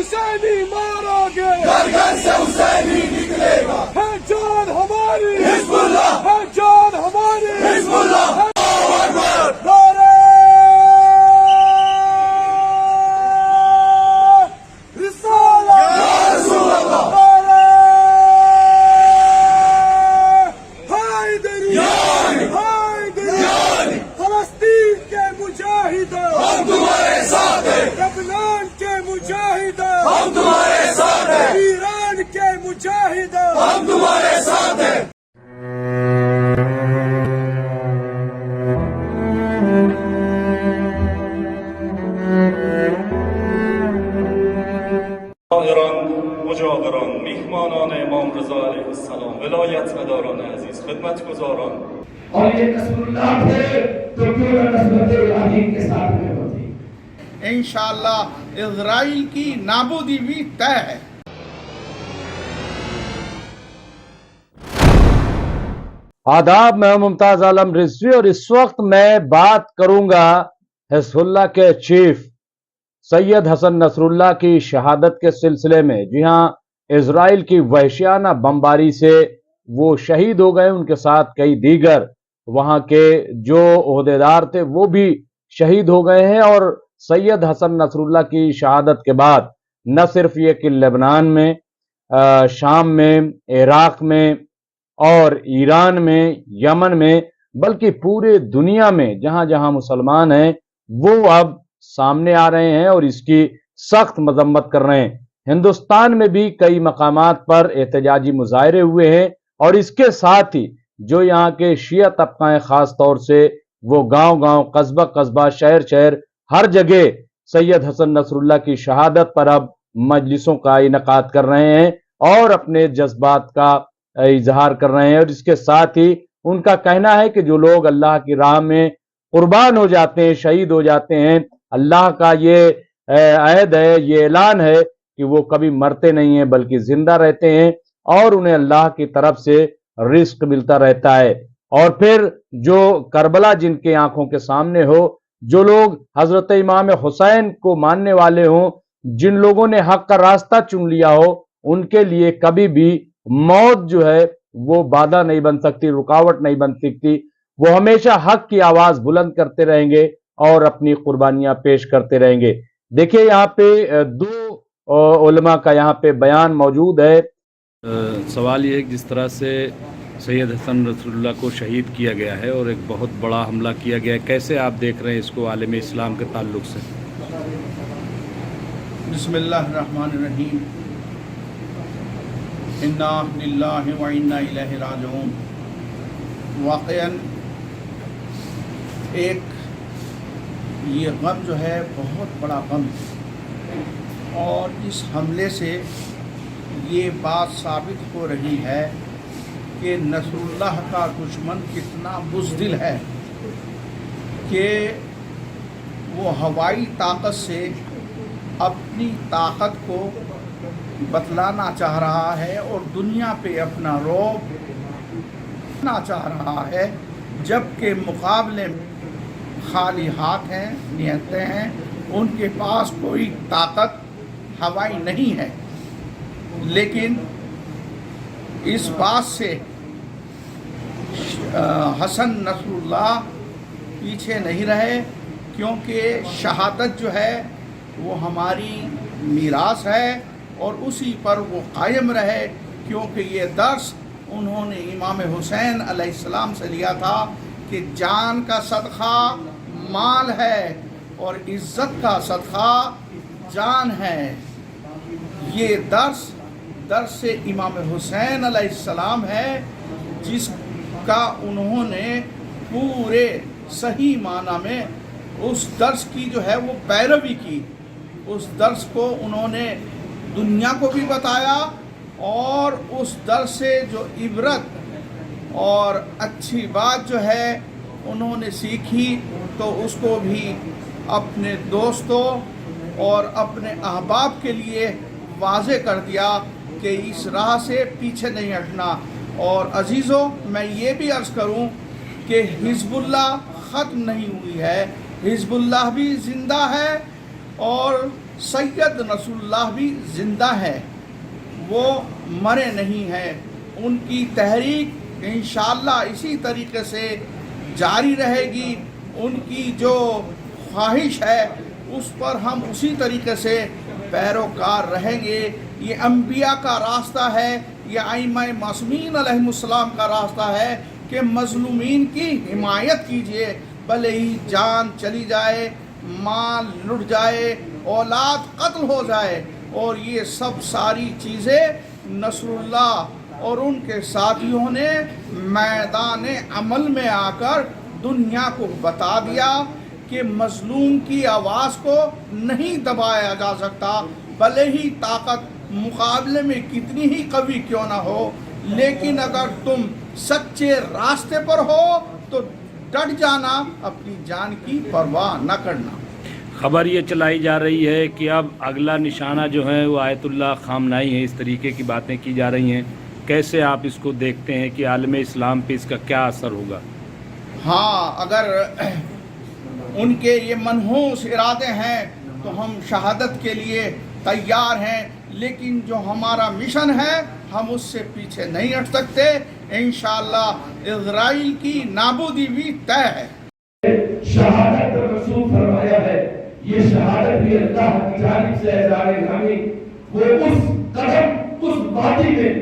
حسینی مارا گے، گھر گھر سے حسینی نکلے گا، ہے جان ہماری حزب اللہ، ہے جان ہماری حزب اللہ، اللہ اکبر، نعرہ رسالت، یا رسول اللہ، نعرہ حیدری، یا علی، حیدری، یا علی، فلسطین کے مجاہدوں، ہم تمہارے ساتھ ہیں، لبنان کے مجاہدوں، ہم تمہارے ساتھ ہیں، ایران کے مجاہدوں، ہم تمہارے ساتھ ہیں۔ حاضران، مجاوران، میهمانان امام رضا علیه السلام، ولایت مداران عزیز، خدمتگزاران، اور یہ نصر اللہ تھے تو کیوں نہ نصرت ابراہیم کے ساتھ میں ہوتی۔ انشاءاللہ اسرائیل کی نابودی بھی طے ہے۔ آداب، میں ممتاز عالم رضوی اور اس وقت میں بات کروں گا حزب اللہ کے چیف سید حسن نصر اللہ کی شہادت کے سلسلے میں۔ جی ہاں، اسرائیل کی وحشیانہ بمباری سے وہ شہید ہو گئے، ان کے ساتھ کئی دیگر وہاں کے جو عہدیدار تھے وہ بھی شہید ہو گئے ہیں۔ اور سید حسن نصر اللہ کی شہادت کے بعد نہ صرف یہ کہ لبنان میں، شام میں، عراق میں اور ایران میں، یمن میں، بلکہ پورے دنیا میں جہاں جہاں مسلمان ہیں وہ اب سامنے آ رہے ہیں اور اس کی سخت مذمت کر رہے ہیں۔ ہندوستان میں بھی کئی مقامات پر احتجاجی مظاہرے ہوئے ہیں اور اس کے ساتھ ہی جو یہاں کے شیعہ طبقہ ہیں، خاص طور سے وہ گاؤں گاؤں، قصبہ قصبہ، شہر شہر، ہر جگہ سید حسن نصر اللہ کی شہادت پر اب مجلسوں کا انعقاد کر رہے ہیں اور اپنے جذبات کا اظہار کر رہے ہیں۔ اور اس کے ساتھ ہی ان کا کہنا ہے کہ جو لوگ اللہ کی راہ میں قربان ہو جاتے ہیں، شہید ہو جاتے ہیں، اللہ کا یہ عہد ہے، یہ اعلان ہے کہ وہ کبھی مرتے نہیں ہیں بلکہ زندہ رہتے ہیں اور انہیں اللہ کی طرف سے رزق ملتا رہتا ہے۔ اور پھر جو کربلا جن کے آنکھوں کے سامنے ہو، جو لوگ حضرت امام حسین کو ماننے والے ہوں، جن لوگوں نے حق کا راستہ چن لیا ہو، ان کے لیے کبھی بھی موت جو ہے وہ بادھا نہیں بن سکتی، رکاوٹ نہیں بن سکتی۔ وہ ہمیشہ حق کی آواز بلند کرتے رہیں گے اور اپنی قربانیاں پیش کرتے رہیں گے۔ دیکھیں یہاں پہ دو علماء کا یہاں پہ بیان موجود ہے۔ سوال یہ ہے کہ جس طرح سے سید حسن نصر اللہ کو شہید کیا گیا ہے اور ایک بہت بڑا حملہ کیا گیا ہے، کیسے آپ دیکھ رہے ہیں اس کو عالم اسلام کے تعلق سے؟ بسم اللہ الرحمن الرحیم، انا للہ و انا الیہ راجعون۔ واقعاً ایک یہ غم جو ہے بہت بڑا غم ہے اور اس حملے سے یہ بات ثابت ہو رہی ہے کہ نصر اللہ کا دشمن کتنا بزدل ہے کہ وہ ہوائی طاقت سے اپنی طاقت کو بتلانا چاہ رہا ہے اور دنیا پہ اپنا رعب لانا چاہ رہا ہے، جبکہ مقابلے میں خالی ہاتھ ہیں، نیتیں ہیں، ان کے پاس کوئی طاقت ہوائی نہیں ہے۔ لیکن اس بات سے حسن نصر اللہ پیچھے نہیں رہے، کیونکہ شہادت جو ہے وہ ہماری میراث ہے اور اسی پر وہ قائم رہے، کیونکہ یہ درس انہوں نے امام حسین علیہ السلام سے لیا تھا کہ جان کا صدقہ مال ہے اور عزت کا صدقہ جان ہے۔ یہ درس امام حسین علیہ السلام ہے جس کا انہوں نے پورے صحیح معنی میں اس درس کی جو ہے وہ پیروی کی۔ اس درس کو انہوں نے دنیا کو بھی بتایا اور اس درس سے جو عبرت اور اچھی بات جو ہے انہوں نے سیکھی تو اس کو بھی اپنے دوستوں اور اپنے احباب کے لیے واضح کر دیا کہ اس راہ سے پیچھے نہیں ہٹنا۔ اور عزیزوں، میں یہ بھی عرض کروں کہ حزب اللہ ختم نہیں ہوئی ہے، حزب اللہ بھی زندہ ہے اور سید نصراللہ بھی زندہ ہے، وہ مرے نہیں ہیں. ان کی تحریک انشاءاللہ اسی طریقے سے جاری رہے گی. ان کی جو خواہش ہے اس پر ہم اسی طریقے سے پیروکار رہیں گے. یہ انبیاء کا راستہ ہے، یہ ائمہ معصومین علیہم السلام کا راستہ ہے کہ مظلومین کی حمایت کیجیے، بھلے ہی جان چلی جائے، مال لٹ جائے، اولاد قتل ہو جائے. اور یہ سب ساری چیزیں نصر اللہ اور ان کے ساتھیوں نے میدان عمل میں آ کر دنیا کو بتا دیا کہ مظلوم کی آواز کو نہیں دبایا جا سکتا، بھلے ہی طاقت مقابلے میں کتنی ہی قوی کیوں نہ ہو، لیکن اگر تم سچے راستے پر ہو تو ڈٹ جانا، اپنی جان کی پرواہ نہ کرنا. خبر یہ چلائی جا رہی ہے کہ اب اگلا نشانہ جو ہے وہ آیت اللہ خامنائی ہے، اس طریقے کی باتیں کی جا رہی ہیں. کیسے آپ اس کو دیکھتے ہیں کہ عالم اسلام پہ اس کا کیا اثر ہوگا؟ ہاں، اگر ان کے یہ منحوس ارادے ہیں تو ہم شہادت کے لیے تیار ہیں، لیکن جو ہمارا مشن ہے ہم اس سے پیچھے نہیں ہٹ سکتے. انشاءاللہ اسرائیل کی نابودی بھی طے ہے. شہادت کا رسول فرمایا ہے، یہ شہادت بھی اللہ کی جانب سے اظہار گرامی. وہ اس قدم، اس وادی میں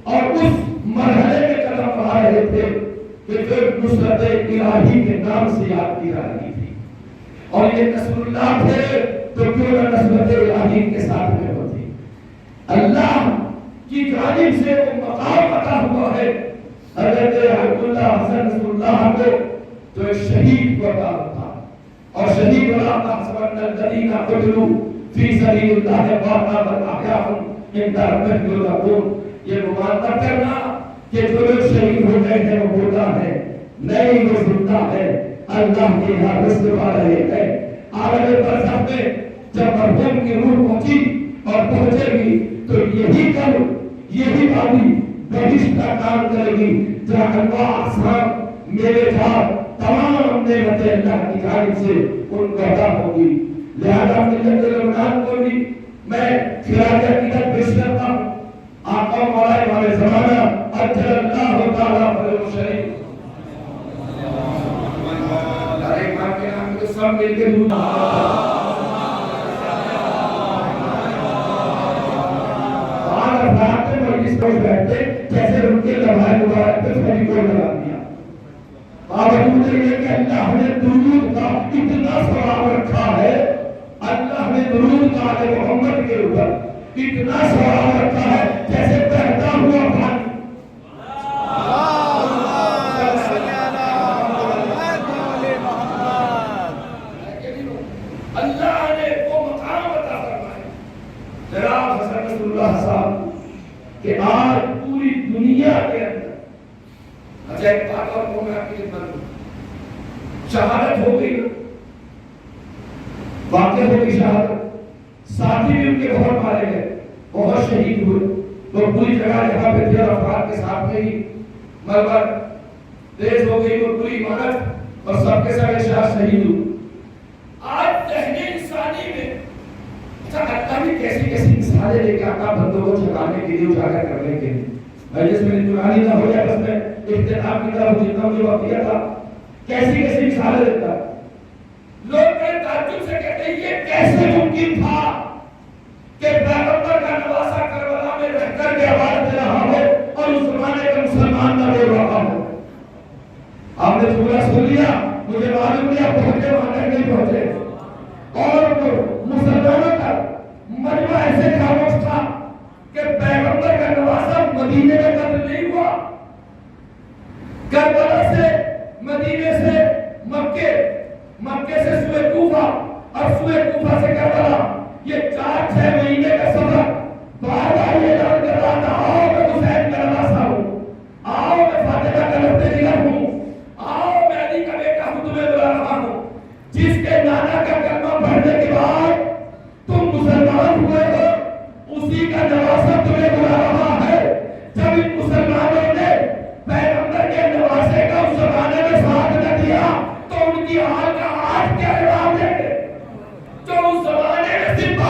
اور اس مرحلے میں قدم بڑھا رہے تھے کہ جو نصرت الہی کے نام سے یاد کی جا رہی تھی. اور یہ نصر اللہ تھے تو کیوں نہ نصرت الہی کے ساتھ میں ہوتی. اللہ کی جانب سے وہ مقام عطا ہوا ہے. حضرت عبد اللہ حسن نصر اللہ کو تو ایک شہید کو عطا تھا، اور شہید اللہ تحسبن الذین قتلوا فی سبیل اللہ اموات بل احیاء عند ربهم یرزقون. یہ گمان نہ کرنا کہ جو لوگ شہید ہو گئے ہیں وہ مردہ ہے، نہیں، وہ زندہ ہے، اللہ کے یہاں رزق پا رہے ہیں. عالم برزخ میں جب مرحوم کی روح پہنچی اور پہنچے گی تو یہی کل، یہی وادی بہشت کا کام کرے گی، جہاں انواع اقسام میرے جہاں تمام نعمتیں اللہ کی جانب سے ان کو عطا ہوگی. لہذا ملت رمضان کو بھی میں خراج عقیدت پیش کرتا ہوں. آقا مولا امام زمانہ اجل اللہ تعالیٰ فرج شریف. ارے امام کے نام کو سب مل کے دوں. آج افراد میں مجلس پر بیٹھتے جیسے ان کے لمحہ مبارک پہ فری کو لگا دیا. باوجود یہ کہ اللہ نے درود کا اتنا ثواب رکھا ہے، اللہ نے درود کا آل محمد کے اوپر اتنا ثواب رکھا ہے جیسے بہتا ہوا پانی. اللہ نے وہ مقام عطا فرمایا جناب حسن نصر اللہ صاحب کہ آج پوری دنیا کے اندر عجیب بات اور وہ میں آپ کی خدمت میں شہادت ہو گئی، واقع ہو گئی شہادت. ساتھی بھی ان کے بہت مارے گئے، بہت شہید ہوئے. تو پوری جگہ جہاں پہ تھے افراد کے ساتھ میں ہی مرمر تیز ہو گئی، وہ پوری عمارت اور سب کے ساتھ شہید ہوئے. آج ذہن انسانی میں اللہ بھی کیسی کیسی مثالیں لے کے آتا بندوں کو جھکانے کے لیے، اجاگر کرنے کے لیے. مجلس میں دورانی نہ ہو جائے، بس میں اختتام کی طرف جتنا مجھے وقت دیا تھا، کیسی کیسی مثالیں دیتا ہے. لوگ بڑے تعجب سے کہتے ہیں یہ کیسے ممکن تھا کہ پیغمبر کا نواسا کربلا میں رہ کر کے آواز دے رہا ہو اور اس زمانے کا مسلمان نہ رو رہا ہو. آپ نے پورا سن لیا، مجھے معلوم نہیں آپ پہنچے وہاں نہیں پہنچے. اور مسلمانوں کا مجمع ایسے خاموش تھا کہ پیغمبر کا نواسا مدینے میں قتل نہیں ہوا. کربلا سے، مدینے سے مکے، مکے سے سوئے کوفہ اور سوئے کوفہ سے کربلا، یہ 4-6 مہینے کا سفر. بار بار یہ اعلان کر رہا تھا آؤ میں حسین کا نواسا ہوں، آؤ میں فاطمہ کا لفظ جگر ہوں، آؤ میں علی کا بیٹا ہوں، تمہیں بلا رہا ہوں. جس کے نانا کا کلمہ پڑھنے کے بعد تم مسلمان ہوئے ہو، اسی کا نواسا تمہیں بلا رہا ہے. جب ان مسلمانوں نے پیغمبر کے نواسے کا اس زمانے میں ساتھ نہ دیا تو ان کی حال کا آج کیا جواب دیں گے؟ جو اس زمانے میں صرف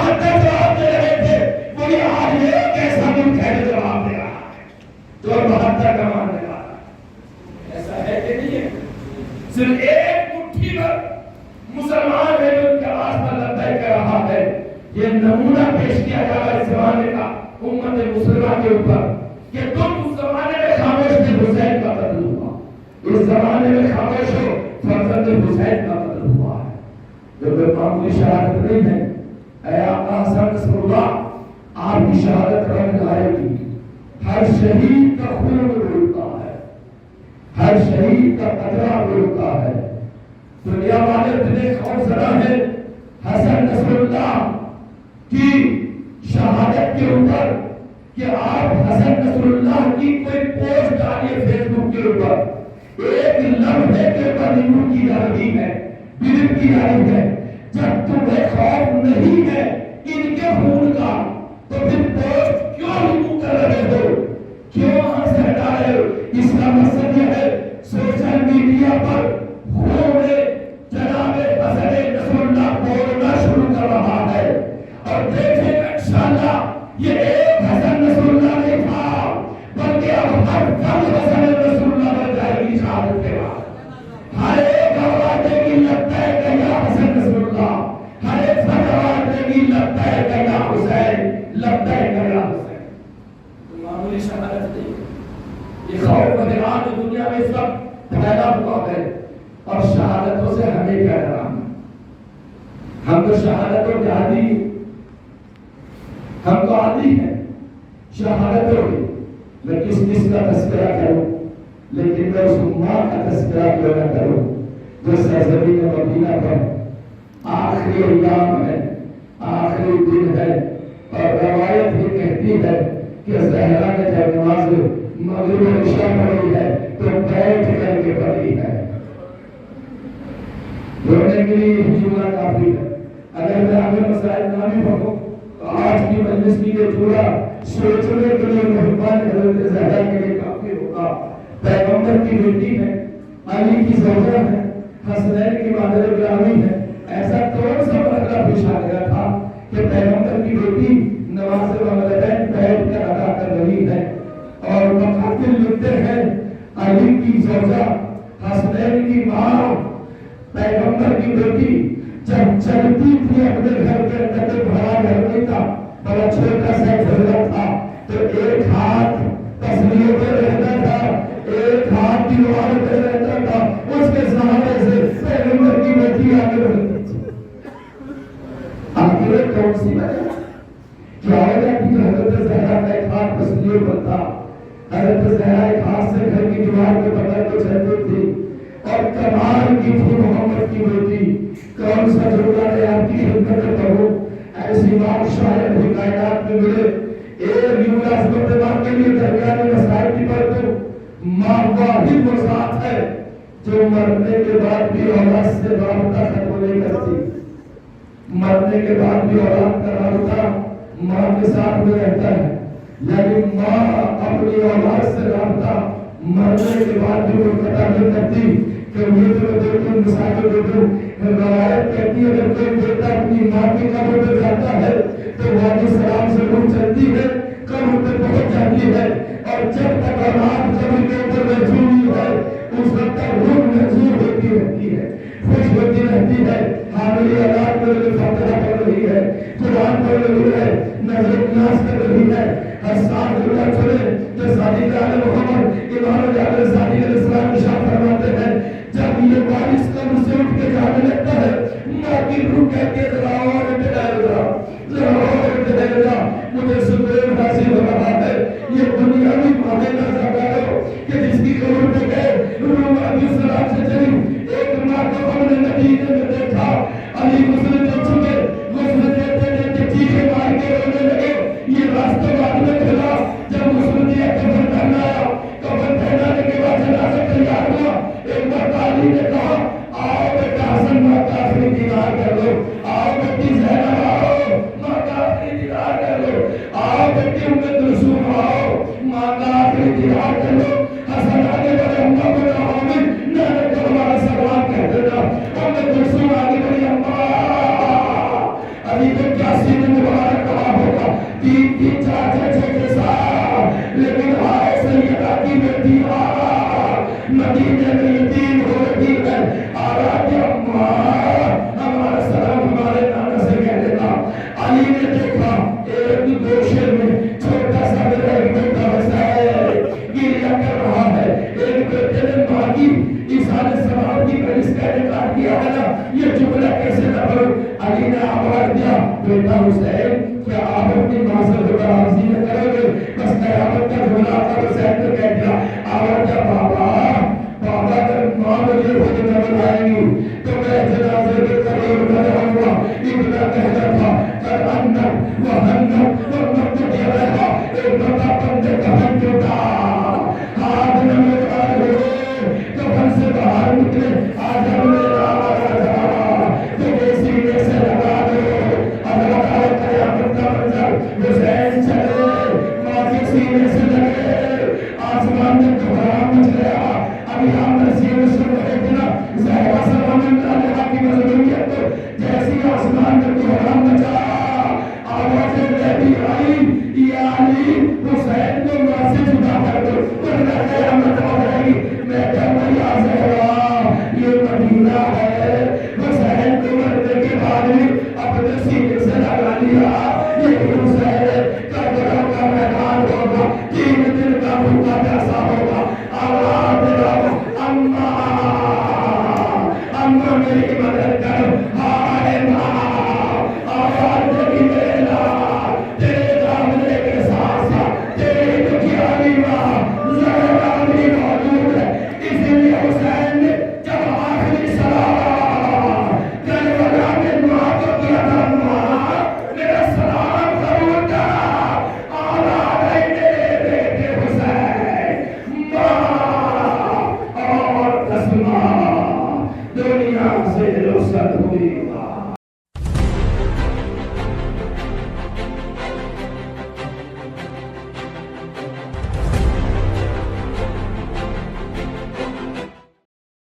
یہ نمونہ پیش کیا جا رہا ہے اس زمانے کا امت مسلمہ کے اوپر کہ تم اس زمانے میں خاموش تھے، حسین کا قتل ہوا، اس زمانے میں خاموش ہو، فرزند حسین کا قتل ہوا ہے، جو بے معمولی شہادت نہیں ہے۔ اے آقا حسن نصر اللہ، آپ کی شہادت رنگ لائے گی، ہر شہید کا خون رولتا ہے، ہر شہید کا قطرہ رولتا ہے۔ دنیا والے اتنے خوف زدہ ہیں حسن نصر اللہ کی شہادت کے اوپر کہ آپ حسن نصر اللہ کی کوئی پوسٹ ڈالیے فیس بک کے اوپر، ایک لمحے کے اوپر ریموو کی جا رہی ہے، ڈیلیٹ کی جا رہی ہے۔ جب تمہیں خوف نہیں ہے ان کے خون کا تو پھر پوسٹ کیوں ریموو کر رہے ہو، کیوں ہنس رہے ہو؟ اس کا مقصد یہ ہے سوشل میڈیا پر خون جناب حسن نصر اللہ بولنا شروع کر رہا ہے، اور دیکھیں انشاءاللہ یہ ایک حسن نصر اللہ نہیں تھا بلکہ اب ہر فرد حسن نصر اللہ بن جائے گی شہادت کے بعد۔ ہر ایک آواز دے گی لبیک یا حسن نصر اللہ، ہر ایک فرد آواز دے گی لبیک یا حسین، لبیک یا حسین۔ معمولی شہادت نہیں، یہ خوف و دیوان جو دنیا میں اس وقت پھیلا ہوا ہے، اور شہادتوں سے ہمیں کیا ڈرام ہے؟ ہم تو شہادتوں کے عادی ہیں، ہم تو عادی ہیں شہادتوں کے۔ میں کس کا تذکرہ کروں، لیکن میں اس ماں کا تذکرہ کیوں نہ کروں جو سرزمین مدینہ پر آخری ایام ہے، آخری دن ہے، اور روایت یہ کہتی ہے کہ زہرا نے جب نماز مغرب و عشاء پڑھی ہے تو بیٹھ کر کے پڑھی ہے۔ رونے کے لیے جملہ کافی ہے، اگر میں آگے مسائل نہ بھی پڑھوں تو آج کی مجلس کی یہ پورا سوچنے کے لیے مہمان حضرت زہرا کے لیے کافی ہوگا۔ پیغمبر کی بیٹی ہے، علی کی زوجہ ہے، حسنین کی مادر گرامی ہے، ایسا کون سا مرحلہ پیش آ گیا تھا کہ پیغمبر کی بیٹی نماز مغربین بیٹھ کر ادا کر رہی ہے، اور مقاتل لکھتے ہیں علی کی زوجہ حسنین کی ماں پیغمبر کی بیٹی جب چلتی تھی اپنے گھر کے اندر، بڑا گھر نہیں تھا، بڑا چھوٹا سا جھولا تھا، تو ایک ہاتھ تسلیوں پہ رہتا تھا، ایک ہاتھ دیوار پہ رہتا تھا، اس کے سہارے سے پیغمبر کی بیٹی آگے بڑھتی تھی۔ آخرت کون سی بات کیا ہوگا کہ جو حضرت زہرا کا ایک ہاتھ تسلیوں پر تھا، حضرت زہرا ایک ہاتھ سے گھر کی دیوار پہ پکڑ کے چلتی تھی، اور کمال کی تھی محمد کی بیٹی۔ کون سا جھولا نے آپ کی خدمت کرو، ایسی بات شاید ہی کائنات میں ملے۔ ایک جملہ عظمت ماں کے لیے درمیان مسائل کی پر تو ماں واحد وہ ذات ہے جو مرنے کے بعد بھی اولاد سے رابطہ ختم نہیں کرتی، مرنے کے بعد بھی اولاد کا رابطہ ماں کے ساتھ میں رہتا ہے، لیکن ماں اپنی اولاد سے رابطہ مرنے کے بعد بھی منقطع نہیں کرتی۔ کہ یہ تو دیکھو مسائل دیکھو، روایت کہتی ہے اگر کوئی بیٹا اپنی ماں کی قبر پہ جاتا ہے تو والد سلام سے روح چلتی ہے، قبر پہ پہنچ جاتی ہے، اور جب تک اولاد قبر کے اوپر محجوب ہے اس وقت تک روح محجوب ہوتی رہتی ہے، خوش ہوتی رہتی ہے۔ حامل اولاد میں جو فاتحہ پڑھ رہی ہے، قرآن پڑھ رہی ہے، نظر نیاز کر رہی ہے، ہر سال جمعہ چھوڑے کہ صادق آل محمد امام جعفر صادق علیہ السلام ارشاد فرماتے ہیں جب یہ وارث قبر سے اٹھ کے جانے لگتا ہے، ماں کی روح کہتی ہے ذرا اور مجھے سکون حاصل ہو رہا ہے۔ یہ دنیاوی معاملہ سمجھو کہ جس کی قبر پہ گئے روح علیہ السلام سے چلی۔ ایک ماں کو ہم نے مدینے میں دیکھا، علی غسل دے چکے، غسل دیتے دیتے چیخے مار کے رونے لگے۔ یہ راستہ بعد میں کھلا، جب غسل دیا کفن پہنایا، کفن پہنانے کے بعد جنازہ تیار ہوا۔ ایک مرد علی نے کہا آؤ بیٹا حسن ماں کا آخری دیدار کر لو، آؤ بیٹی زینب آؤ، علی نے دیکھا ایک گوشے میں چھوٹا سا میرا ایک بیٹا بسا ہے، گریہ کر رہا ہے. ایک بیٹے نے مانگی عیسیٰ علیہ السلام کی پر اس کا انکار کیا ہے نا، یہ جملہ کیسے نہ پڑھو. علی نے آواز دیا بیٹا حسین کیا آپ اپنی ماں سے خدا عرضی نہ کرو گے؟ بس قیامت کا جملہ آتا حسین نے کہہ دیا آواز دیا بابا اگر ماں مجھے خود نہ بلائیں گی تو میں جنازے کے قریب نہ جاؤں گا. ابن کہتا تھا